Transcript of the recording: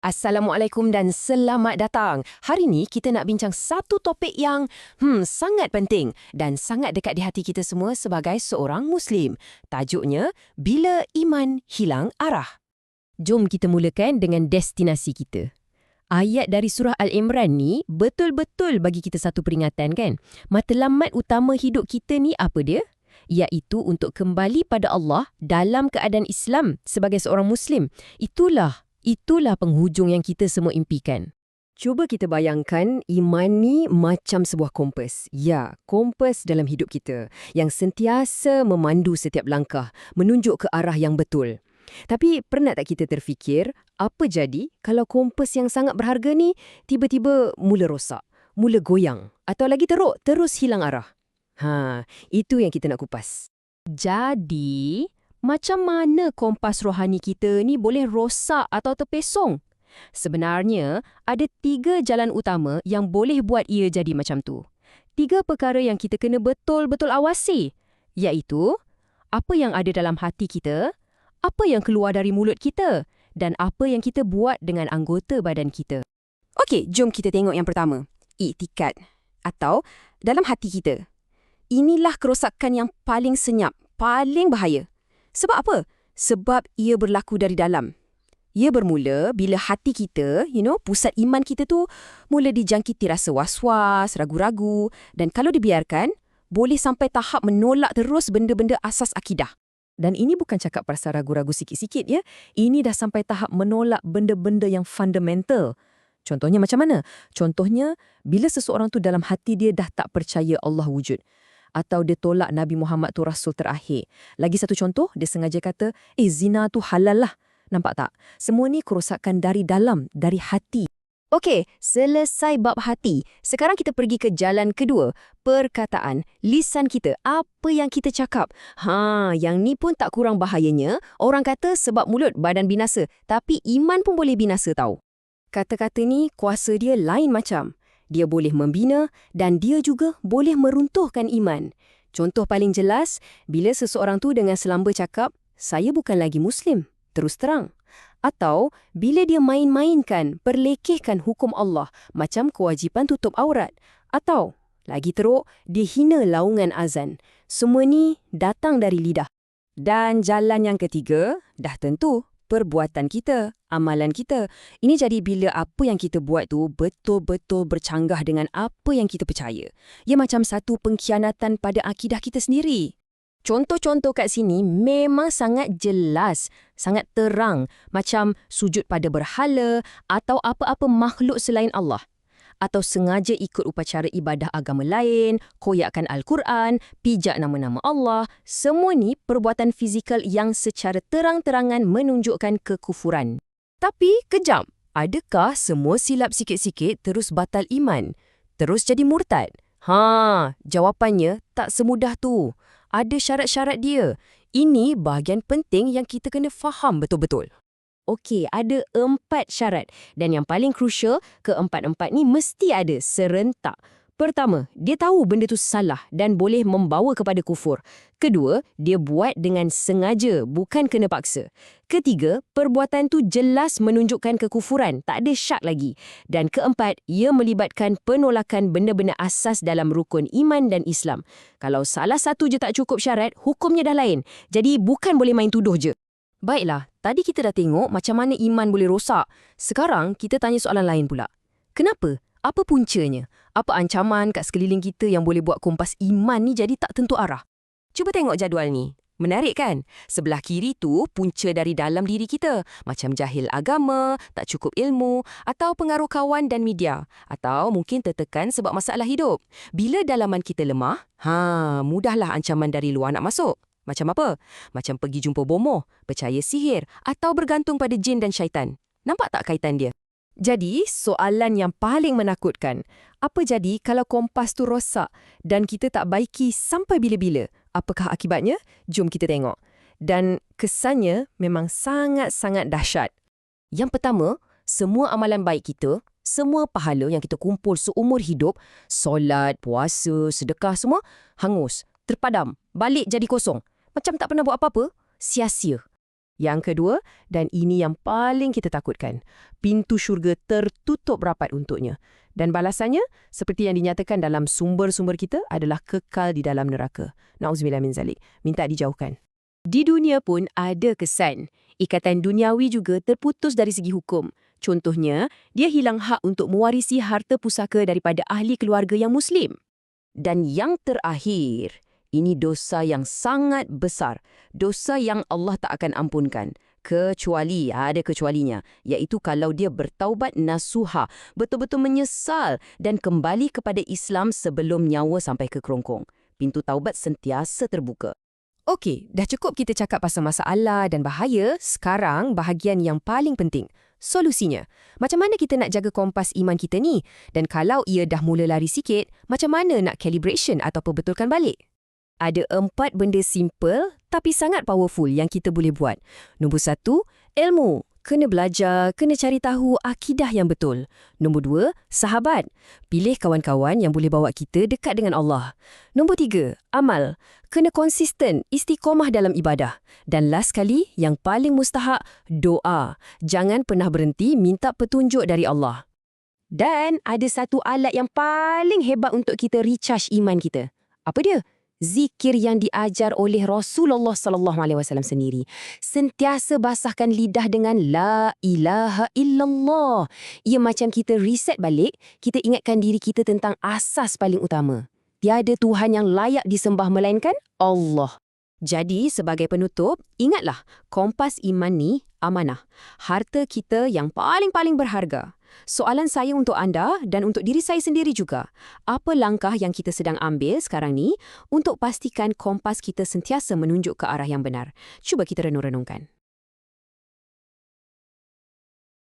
Assalamualaikum dan selamat datang. Hari ini kita nak bincang satu topik yang sangat penting dan sangat dekat di hati kita semua sebagai seorang Muslim. Tajuknya, Bila Iman Hilang Arah. Jom kita mulakan dengan destinasi kita. Ayat dari surah Al-Imran ni betul-betul bagi kita satu peringatan kan? Matlamat utama hidup kita ni apa dia? Iaitu untuk kembali pada Allah dalam keadaan Islam sebagai seorang Muslim. Itulah penghujung yang kita semua impikan. Cuba kita bayangkan iman ni macam sebuah kompas. Ya, kompas dalam hidup kita yang sentiasa memandu setiap langkah, menunjuk ke arah yang betul. Tapi pernah tak kita terfikir, apa jadi kalau kompas yang sangat berharga ni tiba-tiba mula rosak, mula goyang atau lagi teruk, terus hilang arah? Itu yang kita nak kupas. Jadi, macam mana kompas rohani kita ni boleh rosak atau terpesong? Sebenarnya, ada 3 jalan utama yang boleh buat ia jadi macam tu. 3 perkara yang kita kena betul-betul awasi, iaitu apa yang ada dalam hati kita, apa yang keluar dari mulut kita, dan apa yang kita buat dengan anggota badan kita. Okey, jom kita tengok yang pertama. Iktikad atau dalam hati kita. Inilah kerosakan yang paling senyap, paling bahaya. Sebab apa? Sebab ia berlaku dari dalam. Ia bermula bila hati kita, pusat iman kita tu mula dijangkiti rasa was-was, ragu-ragu, dan kalau dibiarkan, boleh sampai tahap menolak terus benda-benda asas akidah. Dan ini bukan cakap pasal ragu-ragu sikit-sikit ya. Ini dah sampai tahap menolak benda-benda yang fundamental. Contohnya macam mana? Contohnya, bila seseorang tu dalam hati dia dah tak percaya Allah wujud. Atau dia tolak Nabi Muhammad tu Rasul terakhir. Lagi satu contoh, dia sengaja kata, zina tu halal lah. Nampak tak? Semua ni kerosakan dari dalam, dari hati. Okey, selesai bab hati. Sekarang kita pergi ke jalan kedua. Perkataan, lisan kita. Apa yang kita cakap? Yang ni pun tak kurang bahayanya. Orang kata sebab mulut badan binasa. Tapi iman pun boleh binasa tau. Kata-kata ni kuasa dia lain macam. Dia boleh membina dan dia juga boleh meruntuhkan iman. Contoh paling jelas, bila seseorang tu dengan selamba cakap, saya bukan lagi Muslim, terus terang. Atau bila dia main-mainkan, perlekehkan hukum Allah, macam kewajipan tutup aurat. Atau, lagi teruk, dia hina laungan azan. Semua ni datang dari lidah. Dan jalan yang ketiga, dah tentu, perbuatan kita, amalan kita. Ini jadi bila apa yang kita buat tu betul-betul bercanggah dengan apa yang kita percaya. Ia macam satu pengkhianatan pada akidah kita sendiri. Contoh-contoh kat sini memang sangat jelas, sangat terang. Macam sujud pada berhala atau apa-apa makhluk selain Allah. Atau sengaja ikut upacara ibadah agama lain, koyakkan Al-Quran, pijak nama-nama Allah. Semua ni perbuatan fizikal yang secara terang-terangan menunjukkan kekufuran. Tapi, kejap. Adakah semua silap sikit-sikit terus batal iman? Terus jadi murtad? Jawapannya tak semudah tu. Ada syarat-syarat dia. Ini bahagian penting yang kita kena faham betul-betul. Okey, ada 4 syarat. Dan yang paling crucial, keempat-empat ni mesti ada serentak. Pertama, dia tahu benda tu salah dan boleh membawa kepada kufur. Kedua, dia buat dengan sengaja, bukan kena paksa. Ketiga, perbuatan tu jelas menunjukkan kekufuran, tak ada syak lagi. Dan keempat, ia melibatkan penolakan benda-benda asas dalam rukun iman dan Islam. Kalau salah satu je tak cukup syarat, hukumnya dah lain. Jadi bukan boleh main tuduh je. Baiklah, tadi kita dah tengok macam mana iman boleh rosak. Sekarang kita tanya soalan lain pula. Kenapa? Apa puncanya? Apa ancaman kat sekeliling kita yang boleh buat kompas iman ni jadi tak tentu arah? Cuba tengok jadual ni. Menarik kan? Sebelah kiri tu punca dari dalam diri kita. Macam jahil agama, tak cukup ilmu, atau pengaruh kawan dan media. Atau mungkin tertekan sebab masalah hidup. Bila dalaman kita lemah, mudahlah ancaman dari luar nak masuk. Macam apa? Macam pergi jumpa bomoh, percaya sihir atau bergantung pada jin dan syaitan. Nampak tak kaitan dia? Jadi, soalan yang paling menakutkan, apa jadi kalau kompas tu rosak dan kita tak baiki sampai bila-bila? Apakah akibatnya? Jom kita tengok. Dan kesannya memang sangat-sangat dahsyat. Yang pertama, semua amalan baik kita, semua pahala yang kita kumpul seumur hidup, solat, puasa, sedekah semua, hangus, terpadam, balik jadi kosong. Macam tak pernah buat apa-apa, sia-sia. Yang kedua, dan ini yang paling kita takutkan, pintu syurga tertutup rapat untuknya. Dan balasannya, seperti yang dinyatakan dalam sumber-sumber kita, adalah kekal di dalam neraka. Na'udzubillah min zalik. Minta dijauhkan. Di dunia pun ada kesan. Ikatan duniawi juga terputus dari segi hukum. Contohnya, dia hilang hak untuk mewarisi harta pusaka daripada ahli keluarga yang Muslim. Dan yang terakhir, ini dosa yang sangat besar. Dosa yang Allah tak akan ampunkan. Kecuali, ada kecualinya. Iaitu kalau dia bertaubat nasuha, betul-betul menyesal dan kembali kepada Islam sebelum nyawa sampai ke kerongkong. Pintu taubat sentiasa terbuka. Okey, dah cukup kita cakap pasal masalah dan bahaya. Sekarang, bahagian yang paling penting. Solusinya. Macam mana kita nak jaga kompas iman kita ni? Dan kalau ia dah mula lari sikit, macam mana nak calibration atau perbetulkan balik? Ada 4 benda simple tapi sangat powerful yang kita boleh buat. Nombor 1, ilmu. Kena belajar, kena cari tahu akidah yang betul. Nombor 2, sahabat. Pilih kawan-kawan yang boleh bawa kita dekat dengan Allah. Nombor 3, amal. Kena konsisten, istiqomah dalam ibadah. Dan last kali, yang paling mustahak, doa. Jangan pernah berhenti minta petunjuk dari Allah. Dan ada satu alat yang paling hebat untuk kita recharge iman kita. Apa dia? Zikir yang diajar oleh Rasulullah SAW sendiri. Sentiasa basahkan lidah dengan La ilaha illallah. Ia macam kita reset balik, kita ingatkan diri kita tentang asas paling utama. Tiada Tuhan yang layak disembah melainkan Allah. Jadi, sebagai penutup, ingatlah, kompas iman ni amanah. Harta kita yang paling-paling berharga. Soalan saya untuk anda dan untuk diri saya sendiri juga. Apa langkah yang kita sedang ambil sekarang ni untuk pastikan kompas kita sentiasa menunjuk ke arah yang benar? Cuba kita renung-renungkan.